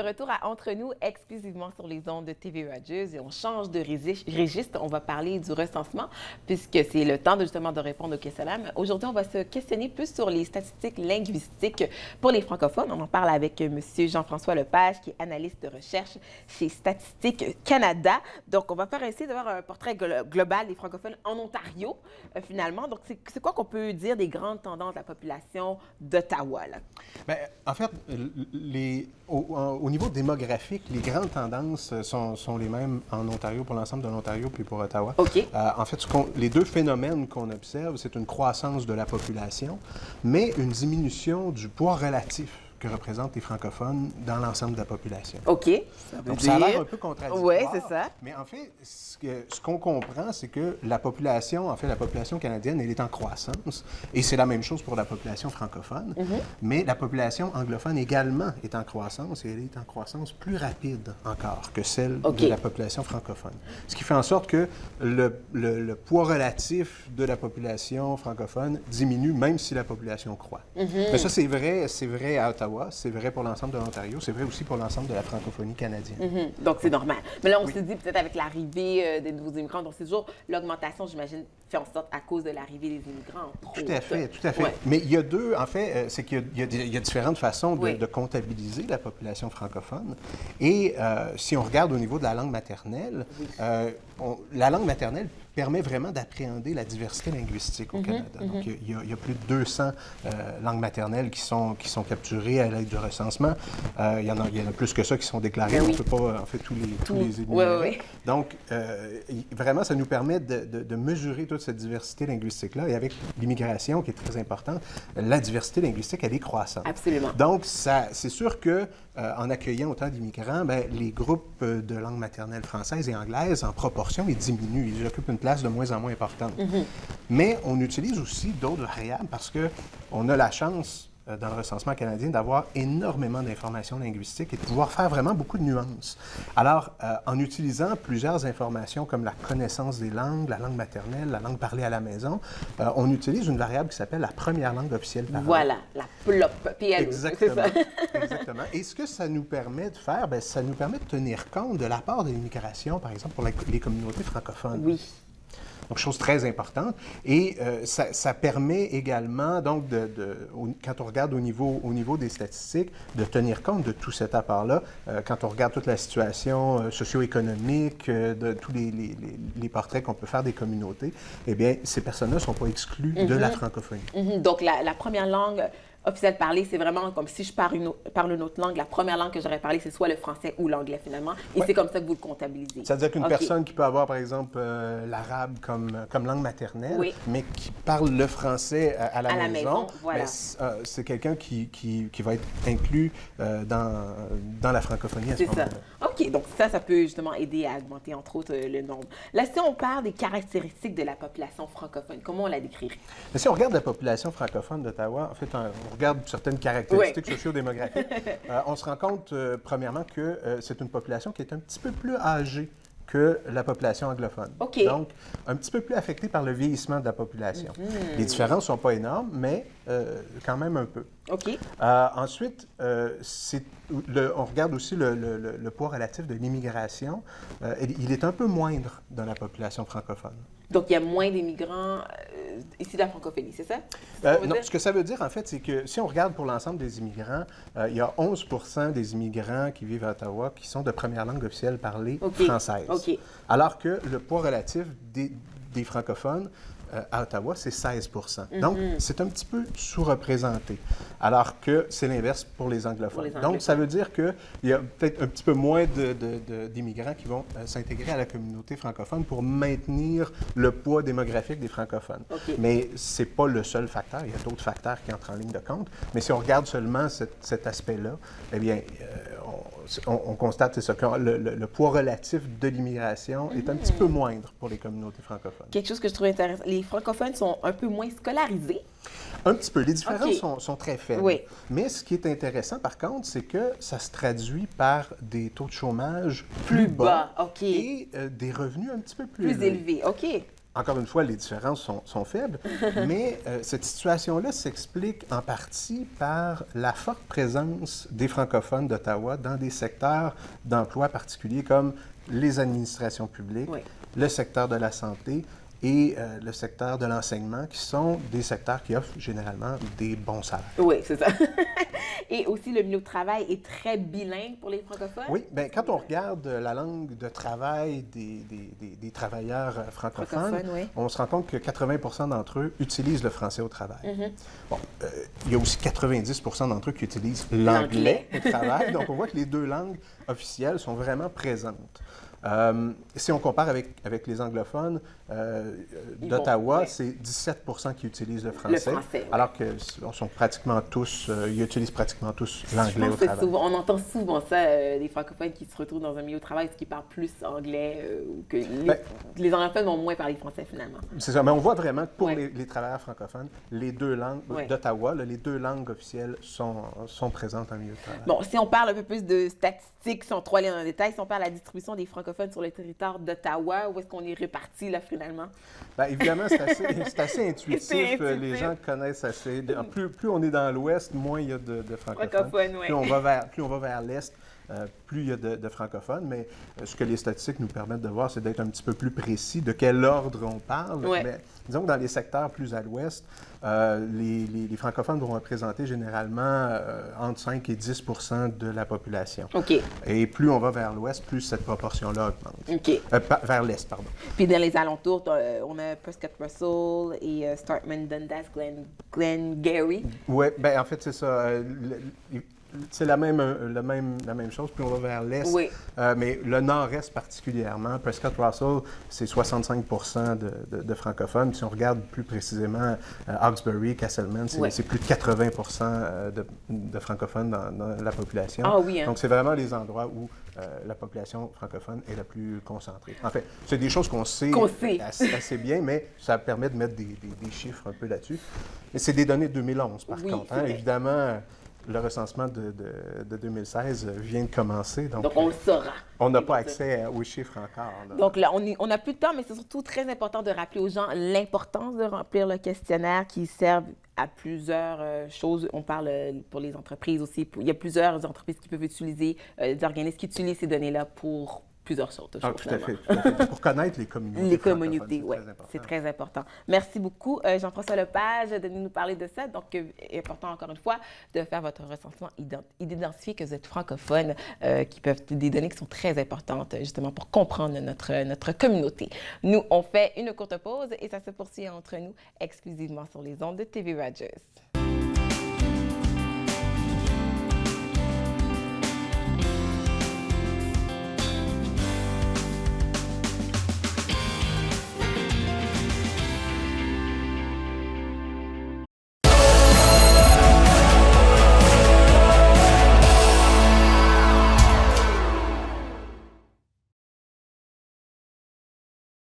de retour à Entre nous, exclusivement sur les ondes de TV Rogers, et on change de registre. On va parler du recensement, puisque c'est le temps justement de répondre aux questionnaires. Aujourd'hui, on va se questionner plus sur les statistiques linguistiques pour les francophones. On en parle avec M. Jean-François Lepage, qui est analyste de recherche chez Statistique Canada. Donc, on va essayer d'avoir un portrait global des francophones en Ontario, finalement. Donc, c'est quoi qu'on peut dire des grandes tendances de la population d'Ottawa, là? Bien, en fait, au niveau démographique, les grandes tendances sont les mêmes en Ontario, pour l'ensemble de l'Ontario, puis pour Ottawa. OK. En fait, les deux phénomènes qu'on observe, c'est une croissance de la population, mais une diminution du poids relatif que représentent les francophones dans l'ensemble de la population. OK. Donc, ça a l'air un peu contradictoire. Oui, c'est ça. Mais en fait, ce qu'on comprend, c'est que la population canadienne, elle est en croissance. Et c'est la même chose pour la population francophone. Mais la population anglophone également est en croissance, et elle est en croissance plus rapide encore que celle de la population francophone. Ce qui fait en sorte que le poids relatif de la population francophone diminue, même si la population croît. Mais ça, c'est vrai à Ottawa. C'est vrai pour l'ensemble de l'Ontario, c'est vrai aussi pour l'ensemble de la francophonie canadienne. Donc, c'est normal. Mais là, on se dit peut-être avec l'arrivée des nouveaux immigrants, donc c'est toujours l'augmentation, j'imagine, fait en sorte à cause de l'arrivée des immigrants. Tout à fait, tout à fait. Ouais. Mais il y a deux, en fait, c'est qu'il y a différentes façons de comptabiliser la population francophone. Et si on regarde au niveau de la langue maternelle, la langue maternelle permet vraiment d'appréhender la diversité linguistique au Canada. Donc, il y a plus de 200 langues maternelles qui sont capturées à l'aide du recensement. Il y en a plus que ça qui sont déclarées. On ne peut pas, en fait, tous les énumérer. Donc, vraiment, ça nous permet de mesurer toute cette diversité linguistique-là. Et avec l'immigration, qui est très importante, la diversité linguistique, elle est croissante. Absolument. Donc, c'est sûr que en accueillant autant d'immigrants, les groupes de langue maternelle française et anglaise, en proportion, ils diminuent. Ils occupent une place de moins en moins importante. Mais on utilise aussi d'autres variables parce qu'on a la chance, dans le recensement canadien, d'avoir énormément d'informations linguistiques et de pouvoir faire vraiment beaucoup de nuances. Alors, en utilisant plusieurs informations comme la connaissance des langues, la langue maternelle, la langue parlée à la maison, on utilise une variable qui s'appelle la première langue officielle parlée. Voilà, la PLOP, PLO. Exactement. Exactement. Et ce que ça nous permet de faire, ça nous permet de tenir compte de l'apport de l'immigration, par exemple, pour les communautés francophones. Oui. Donc, chose très importante. Et ça permet également, donc, quand on regarde au niveau des statistiques, de tenir compte de tout cet apport-là. Quand on regarde toute la situation socio-économique, de tous les portraits qu'on peut faire des communautés, eh bien, ces personnes-là ne sont pas exclues de la francophonie. Donc, la première langue officielle parlée, c'est vraiment comme si je parle une autre langue. La première langue que j'aurais parlé, c'est soit le français ou l'anglais, finalement. Et c'est comme ça que vous le comptabilisez. C'est-à-dire qu'une personne qui peut avoir, par exemple, l'arabe comme langue maternelle, mais qui parle le français à la maison, voilà. c'est quelqu'un qui va être inclus dans la francophonie à ce moment-là. OK. Donc, ça peut justement aider à augmenter, entre autres, le nombre. Là, si on parle des caractéristiques de la population francophone, comment on la décrirait? Mais si on regarde la population francophone d'Ottawa, en fait, on regarde certaines caractéristiques socio-démographiques, on se rend compte, premièrement, que c'est une population qui est un petit peu plus âgée que la population anglophone. Donc, un petit peu plus affectée par le vieillissement de la population. Les différences ne sont pas énormes, mais quand même un peu. Ensuite, on regarde aussi le poids relatif de l'immigration. Il est un peu moindre dans la population francophone. Donc, il y a moins d'immigrants ici de la francophonie, c'est ça? Non, ce que ça veut dire, en fait, c'est que si on regarde pour l'ensemble des immigrants, il y a 11 des immigrants qui vivent à Ottawa qui sont de première langue officielle parlée française. Alors que le poids relatif des francophones à Ottawa, c'est 16 Donc, c'est un petit peu sous-représenté, alors que c'est l'inverse pour les anglophones. Donc, ça veut dire qu'il y a peut-être un petit peu moins d'immigrants qui vont s'intégrer à la communauté francophone pour maintenir le poids démographique des francophones. Mais ce n'est pas le seul facteur. Il y a d'autres facteurs qui entrent en ligne de compte. Mais si on regarde seulement cet aspect-là, eh bien, on constate que le poids relatif de l'immigration est un petit peu moindre pour les communautés francophones. Quelque chose que je trouve intéressant, les francophones sont un peu moins scolarisés. Un petit peu. Les différences sont très faibles. Mais ce qui est intéressant, par contre, c'est que ça se traduit par des taux de chômage plus bas et des revenus un petit peu plus élevés. encore une fois, les différences sont faibles, mais cette situation-là s'explique en partie par la forte présence des francophones d'Ottawa dans des secteurs d'emploi particuliers comme les administrations publiques, le secteur de la santé et le secteur de l'enseignement, qui sont des secteurs qui offrent généralement des bons salaires. Oui, c'est ça. Et aussi, le milieu de travail est très bilingue pour les francophones? Oui, bien, quand on regarde la langue de travail des travailleurs francophones, on se rend compte que 80 d'entre eux utilisent le français au travail. Bon, il y a aussi 90 d'entre eux qui utilisent l'anglais au travail. Donc, on voit que les deux langues officielles sont vraiment présentes. Si on compare avec les anglophones d'Ottawa, c'est 17 qui utilisent le français, alors qu'ils sont pratiquement tous, ils utilisent pratiquement tous l'anglais au travail. On entend souvent ça, des francophones qui se retrouvent dans un milieu de travail qui parlent plus anglais, ou que les anglophones vont moins parler français finalement. C'est ça, mais on voit vraiment que pour les travailleurs francophones, les deux langues d'Ottawa, les deux langues officielles sont présentes en milieu de travail. Bon, si on parle un peu plus de statistiques, si on trop aller dans le détail, si on parle de la distribution des francophones sur le territoire d'Ottawa, où est-ce qu'on est répartis, là, finalement? Bien, évidemment, c'est assez intuitif. Les gens connaissent assez. Plus on est dans l'Ouest, moins il y a de francophones. Plus on va vers l'Est, plus il y a de francophones. Mais ce que les statistiques nous permettent de voir, c'est d'être un petit peu plus précis de quel ordre on parle. Mais, disons que dans les secteurs plus à l'Ouest, les francophones vont représenter généralement entre 5 et 10 de la population. Et plus on va vers l'Ouest, plus cette proportion-là augmente. Vers l'Est, pardon. Puis dans les alentours, on a Prescott Russell et Starkman Dundas, Glengarry. Oui, bien en fait, c'est ça. C'est la même chose, puis on va vers l'Est. Mais le Nord-Est particulièrement, Prescott Russell, c'est 65 de francophones. Si on regarde plus précisément Hawkesbury, Casselman, c'est plus de 80 de francophones dans la population. Donc, c'est vraiment les endroits où la population francophone est la plus concentrée. En fait, c'est des choses qu'on sait assez bien, mais ça permet de mettre des chiffres un peu là-dessus. Mais c'est des données de 2011, par contre. Évidemment, le recensement de 2016 vient de commencer. Donc on le saura. On n'a pas accès aux chiffres encore. Là. Donc là, on n'a plus de temps, mais c'est surtout très important de rappeler aux gens l'importance de remplir le questionnaire qui sert à plusieurs choses. On parle pour les entreprises aussi. Il y a plusieurs entreprises qui peuvent utiliser, des organismes qui utilisent ces données-là pour plusieurs sortes de choses. Tout à fait. Pour connaître les communautés. Les communautés, oui. C'est très important. Merci beaucoup, Jean-François Lepage, de nous parler de ça. Donc, important, encore une fois, de faire votre recensement et d'identifier que vous êtes francophone, qui peuvent des données qui sont très importantes, justement, pour comprendre notre communauté. Nous, on fait une courte pause et ça se poursuit entre nous exclusivement sur les ondes de TV Rogers.